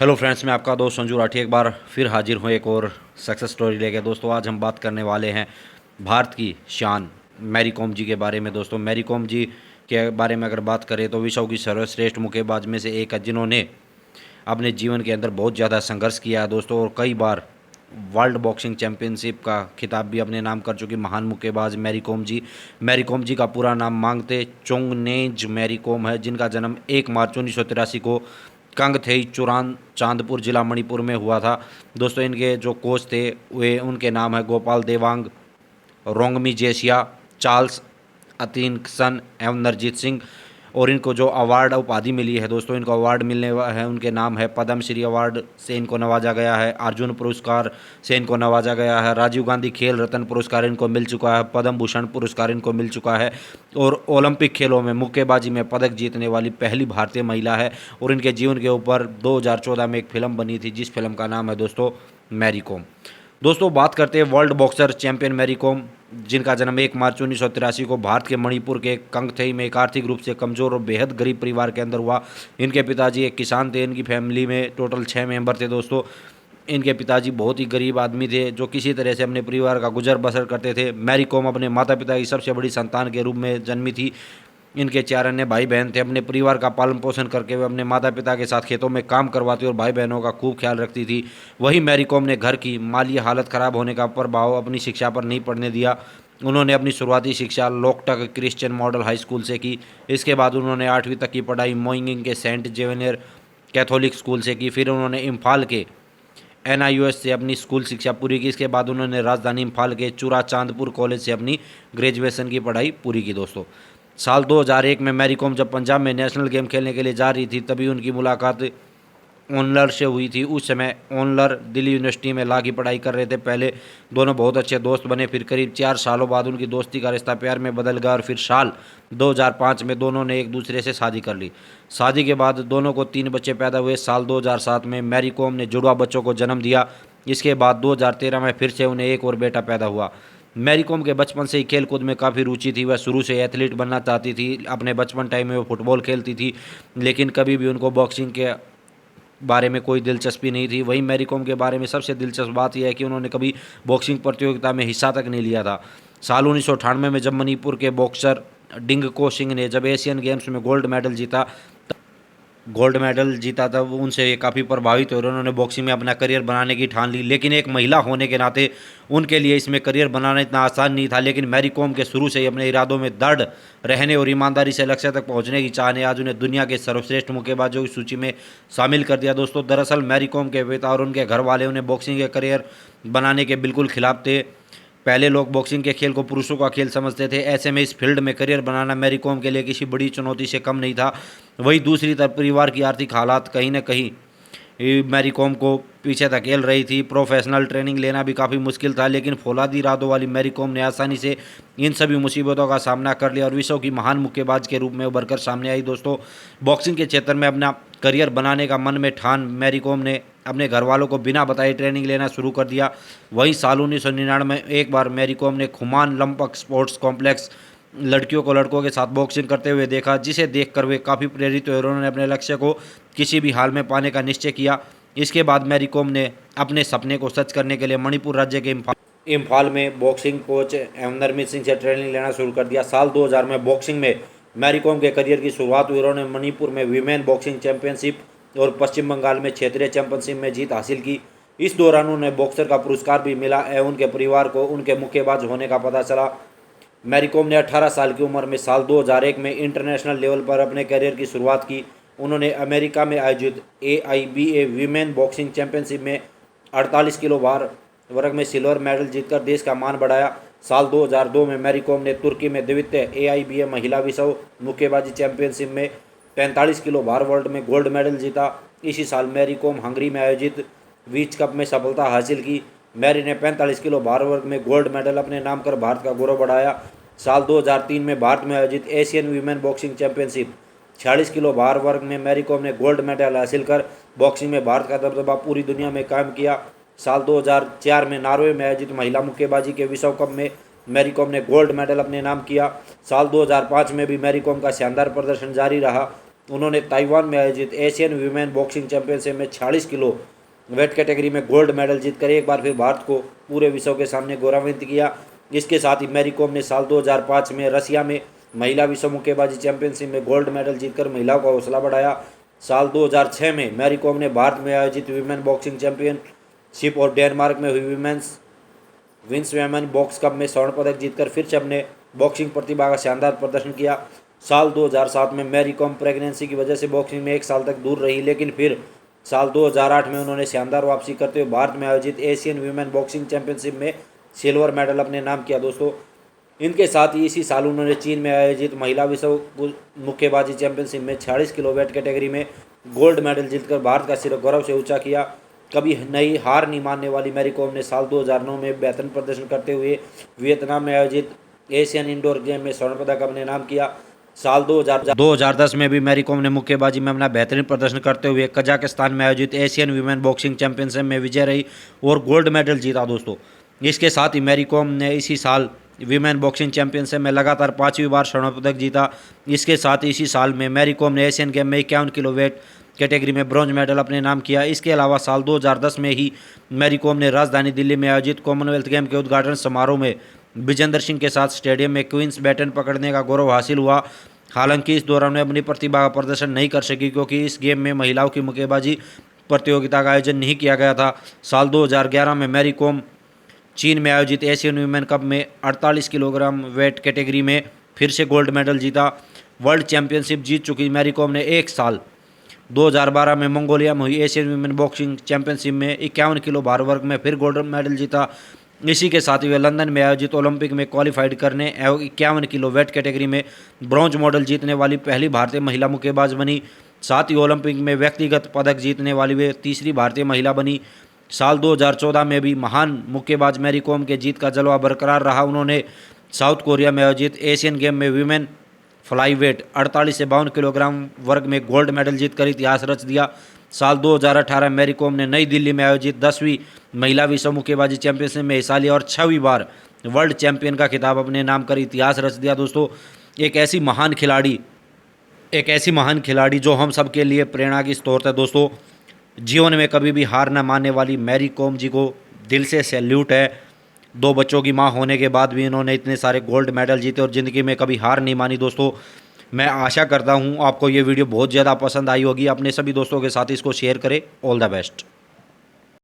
Hello friends, मैं आपका दोस्त संजू राठी एक बार फिर हाजिर हूँ एक और सक्सेस स्टोरी लेके। दोस्तों, आज हम बात करने वाले हैं भारत की शान मैरी कॉम जी के बारे में। दोस्तों, मैरी कॉम जी के बारे में अगर बात करें तो विश्व की सर्वश्रेष्ठ मुक्केबाज में से एक है, जिन्होंने अपने जीवन के अंदर बहुत ज़्यादा संघर्ष किया है दोस्तों, और कई बार वर्ल्ड बॉक्सिंग चैंपियनशिप का खिताब भी अपने नाम कर चुकी महान मुक्केबाज मैरी कॉम जी। मैरी कॉम जी का पूरा नाम मांगते चोंगनेज मैरी कॉम है, जिनका जन्म 1 मार्च 1983 को कंगथेई चुरान चांदपुर जिला मणिपुर में हुआ था। दोस्तों, इनके जो कोच थे वे उनके नाम है गोपाल देवांग, रोंगमी जेसिया, चार्ल्स अतिनसन एवं नरजीत सिंह। और इनको जो अवार्ड उपाधि मिली है दोस्तों, इनको अवार्ड मिलने है उनके नाम है पद्म श्री अवार्ड से इनको नवाजा गया है, अर्जुन पुरस्कार से इनको नवाजा गया है, राजीव गांधी खेल रत्न पुरस्कार इनको मिल चुका है, पद्म भूषण पुरस्कार इनको मिल चुका है, और ओलंपिक खेलों में मुक्केबाजी में पदक जीतने वाली पहली भारतीय महिला है। और इनके जीवन के ऊपर 2014 में एक फिल्म बनी थी, जिस फिल्म का नाम है दोस्तों मैरी कॉम। दोस्तों, बात करते हैं world boxer champion Mary Kom, जिनका जन्म 1 मार्च 1983 को भारत के मणिपुर के कंगथई में एक आर्थिक रूप से कमज़ोर और बेहद गरीब परिवार के अंदर हुआ। इनके पिताजी एक किसान थे। इनकी फैमिली में टोटल 6 मेंबर थे दोस्तों। इनके पिताजी बहुत ही गरीब आदमी थे, जो किसी तरह से अपने परिवार का गुजर बसर करते थे। मैरी कॉम अपने माता पिता की सबसे बड़ी संतान के रूप में जन्मी थी। इनके 4 अन्य भाई बहन थे। अपने परिवार का पालन पोषण करके वे अपने माता पिता के साथ खेतों में काम करवाती और भाई बहनों का खूब ख्याल रखती थी। वहीं मैरी कॉम ने घर की माली हालत खराब होने का प्रभाव अपनी शिक्षा पर नहीं पड़ने दिया। उन्होंने अपनी शुरुआती शिक्षा Loktak Christian model high school से की। इसके बाद उन्होंने 8वीं तक की पढ़ाई मोइंगिंग के सेंट जेविनियर कैथोलिक स्कूल से की। फिर उन्होंने इम्फाल के NIUS से अपनी स्कूल शिक्षा पूरी की। इसके बाद उन्होंने राजधानी इम्फाल के चूरा चांदपुर कॉलेज से अपनी ग्रेजुएशन की पढ़ाई पूरी की। दोस्तों, साल 2001 में मैरी कॉम जब पंजाब में नेशनल गेम खेलने के लिए जा रही थी, तभी उनकी मुलाकात ओनलर से हुई थी। उस समय ओनलर दिल्ली यूनिवर्सिटी में लॉ की पढ़ाई कर रहे थे। पहले दोनों बहुत अच्छे दोस्त बने, फिर करीब 4 सालों बाद उनकी दोस्ती का रिश्ता प्यार में बदल गया, और फिर साल 2005 में दोनों ने एक दूसरे से शादी कर ली। शादी के बाद दोनों को 3 बच्चे पैदा हुए। साल 2007 में मैरी कॉम ने जुड़वा बच्चों को जन्म दिया। इसके बाद 2013 में फिर से उन्हें एक और बेटा पैदा हुआ। मैरी कॉम के बचपन से ही खेल कूद में काफ़ी रुचि थी। वह शुरू से एथलीट बनना चाहती थी। अपने बचपन टाइम में वो फुटबॉल खेलती थी, लेकिन कभी भी उनको बॉक्सिंग के बारे में कोई दिलचस्पी नहीं थी। वहीं मैरी कॉम के बारे में सबसे दिलचस्प बात यह है कि उन्होंने कभी बॉक्सिंग प्रतियोगिता में हिस्सा तक नहीं लिया था। साल 1998 में जब मणिपुर के बॉक्सर डिंगको सिंह ने जब एशियन गेम्स में गोल्ड मेडल जीता तब उनसे काफ़ी प्रभावित हुए और उन्होंने बॉक्सिंग में अपना करियर बनाने की ठान ली। लेकिन एक महिला होने के नाते उनके लिए इसमें करियर बनाना इतना आसान नहीं था। लेकिन मैरी कॉम के शुरू से ही अपने इरादों में दृढ़ रहने और ईमानदारी से लक्ष्य तक पहुंचने की चाह ने आज उन्हें दुनिया के सर्वश्रेष्ठ मुक्केबाजों की सूची में शामिल कर दिया। दोस्तों, दरअसल मैरी कॉम के पिता और उनके घर वाले उन्हें बॉक्सिंग के करियर बनाने के बिल्कुल खिलाफ थे। पहले लोग बॉक्सिंग के खेल को पुरुषों का खेल समझते थे। ऐसे में इस फील्ड में करियर बनाना मैरी कॉम के लिए किसी बड़ी चुनौती से कम नहीं था। वहीं दूसरी तरफ परिवार की आर्थिक हालात कहीं न कहीं मैरी कॉम को पीछे धकेल रही थी। प्रोफेशनल ट्रेनिंग लेना भी काफ़ी मुश्किल था, लेकिन फौलादी इरादों वाली मैरी कॉम ने आसानी से इन सभी मुसीबतों का सामना कर लिया और विश्व की महान मुक्केबाज के रूप में उभरकर सामने आई। दोस्तों, बॉक्सिंग के क्षेत्र में अपना करियर बनाने का मन में ठान मैरी कॉम ने अपने घर वालों को बिना बताए ट्रेनिंग लेना शुरू कर दिया। वहीं साल 1999 में एक बार मैरी कॉम ने खुमान लंपक स्पोर्ट्स कॉम्प्लेक्स लड़कियों को लड़कों के साथ बॉक्सिंग करते हुए देखा, जिसे देखकर वे काफ़ी प्रेरित हुए और उन्होंने अपने लक्ष्य को किसी भी हाल में पाने का निश्चय किया। इसके बाद मैरी कॉम ने अपने सपने को सच करने के लिए मणिपुर राज्य के इम्फाल में बॉक्सिंग कोच एवं नरमीत सिंह से ट्रेनिंग लेना शुरू कर दिया। साल 2000 में बॉक्सिंग में मैरी कॉम के करियर की शुरुआत हुई। उन्होंने मणिपुर में वीमेन बॉक्सिंग चैंपियनशिप और पश्चिम बंगाल में क्षेत्रीय चैंपियनशिप में जीत हासिल की। इस दौरान उन्हें बॉक्सर का पुरस्कार भी मिला एवं उनके परिवार को उनके मुक्केबाज होने का पता चला। मैरी कॉम ने 18 साल की उम्र में साल 2001 में इंटरनेशनल लेवल पर अपने करियर की शुरुआत की। उन्होंने अमेरिका में आयोजित AIBA वीमेन बॉक्सिंग चैंपियनशिप में 48 किलो भार वर्ग में सिल्वर मेडल जीतकर देश का मान बढ़ाया। साल 2002 में मैरी कॉम ने तुर्की में द्वितीय AIBA महिला विश्व मुक्केबाजी चैंपियनशिप में 45 किलो भार वर्ल्ड में गोल्ड मेडल जीता। इसी साल मैरी कॉम हंगरी में आयोजित बीच कप में सफलता हासिल की। मैरी ने 45 किलो भार वर्ग में गोल्ड मेडल अपने नाम कर भारत का गौरव बढ़ाया। साल 2003 में भारत में आयोजित Asian women boxing championship 46 kilo भार वर्ग में मैरी कॉम ने गोल्ड मेडल हासिल कर बॉक्सिंग में भारत का दबदबा पूरी दुनिया में कायम किया। साल 2004 में नॉर्वे में आयोजित महिला मुक्केबाजी के विश्व कप में मैरी कॉम ने गोल्ड मेडल अपने नाम किया। साल 2005 में भी मैरी कॉम का शानदार प्रदर्शन जारी रहा। उन्होंने ताइवान में आयोजित एशियन वीमेन बॉक्सिंग चैंपियनशिप में 46 किलो वेट कैटेगरी में गोल्ड मेडल जीतकर एक बार फिर भारत को पूरे विश्व के सामने गौरवान्वित किया। इसके साथ ही मैरी कॉम ने साल 2005 में रसिया में महिला विश्व मुक्केबाजी चैंपियनशिप में गोल्ड मेडल जीतकर महिलाओं का हौसला बढ़ाया। साल 2006 में मैरी कॉम ने भारत में आयोजित वीमेन बॉक्सिंग चैंपियनशिप और डेनमार्क में हुई विंस वेमेन बॉक्स कप में स्वर्ण पदक जीतकर फिर से अपने बॉक्सिंग प्रतिभा का शानदार प्रदर्शन किया। साल 2007 में मैरी कॉम प्रेगनेंसी की वजह से बॉक्सिंग में 1 साल तक दूर रही, लेकिन फिर साल 2008 में उन्होंने शानदार वापसी करते हुए भारत में आयोजित एशियन वीमेन बॉक्सिंग चैंपियनशिप में सिल्वर मेडल अपने नाम किया दोस्तों। इनके साथ ही इसी साल उन्होंने चीन में आयोजित महिला विश्व मुक्केबाजी चैंपियनशिप में 46 किलो वेट कैटेगरी में गोल्ड मेडल जीतकर भारत का सिर गौरव से ऊंचा किया। कभी नई हार नहीं मानने वाली मैरी कॉम ने साल 2009 में बेहतरीन प्रदर्शन करते हुए वियतनाम में आयोजित एशियन इंडोर गेम में स्वर्ण पदक अपने नाम किया। साल 2010 में भी मैरी कॉम ने मुक्केबाजी में अपना बेहतरीन प्रदर्शन करते हुए कजाकिस्तान में आयोजित एशियन वीमेन बॉक्सिंग चैंपियनशिप में विजय रही और गोल्ड मेडल जीता दोस्तों। इसके साथ ही मैरी कॉम ने इसी साल वीमेन बॉक्सिंग चैंपियनशिप में लगातार 5वीं बार स्वर्ण पदक जीता। इसके साथ ही इसी साल में मैरी कॉम ने एशियन गेम में 51 किलो वेट कैटेगरी में ब्रॉन्ज मेडल अपने नाम किया। इसके अलावा साल 2010 में ही मैरी कॉम ने राजधानी दिल्ली में आयोजित कॉमनवेल्थ गेम के उद्घाटन समारोह में विजेंदर सिंह के साथ स्टेडियम में क्वींस बैटन पकड़ने का गौरव हासिल हुआ। हालांकि इस दौरान वे अपनी प्रतिभा का प्रदर्शन नहीं कर सकी क्योंकि इस गेम में महिलाओं की मुक्केबाजी प्रतियोगिता का आयोजन नहीं किया गया था। साल 2011 में मैरी कॉम चीन में आयोजित एशियन वीमेन कप में 48 किलोग्राम वेट कैटेगरी में फिर से गोल्ड मेडल जीता। वर्ल्ड चैंपियनशिप जीत चुकी मैरी कॉम ने एक साल 2012 में मंगोलिया में हुई एशियन वीमेन बॉक्सिंग चैंपियनशिप में 51 किलो भार वर्ग में फिर गोल्ड मेडल जीता। इसी के साथ ही वे लंदन में आयोजित ओलंपिक में क्वालिफाइड करने एवं 51 किलो वेट कैटेगरी में ब्रॉन्ज मेडल जीतने वाली पहली भारतीय महिला मुक्केबाज बनी। साथ ही ओलंपिक में व्यक्तिगत पदक जीतने वाली वे तीसरी भारतीय महिला बनी। साल 2014 में भी महान मुक्केबाज मैरी कॉम के जीत का जलवा बरकरार रहा। उन्होंने साउथ कोरिया में आयोजित एशियन गेम में वीमेन फ्लाईवेट 48 से 52 किलोग्राम वर्ग में गोल्ड मेडल जीतकर इतिहास रच दिया। साल 2018 मैरी कॉम ने नई दिल्ली में आयोजित 10वीं महिला विश्व मुक्केबाजी चैंपियनशिप में हिस्सा लिया और 6वीं बार वर्ल्ड चैंपियन का खिताब अपने नाम कर इतिहास रच दिया दोस्तों। एक ऐसी महान खिलाड़ी जो हम सब के लिए प्रेरणा की स्रोत है दोस्तों। जीवन में कभी भी हार न मानने वाली मैरी कॉम जी को दिल से सैल्यूट है। 2 बच्चों की मां होने के बाद भी इन्होंने इतने सारे गोल्ड मेडल जीते और ज़िंदगी में कभी हार नहीं मानी दोस्तों। मैं आशा करता हूं आपको ये वीडियो बहुत ज़्यादा पसंद आई होगी। अपने सभी दोस्तों के साथ इसको शेयर करें। All the best.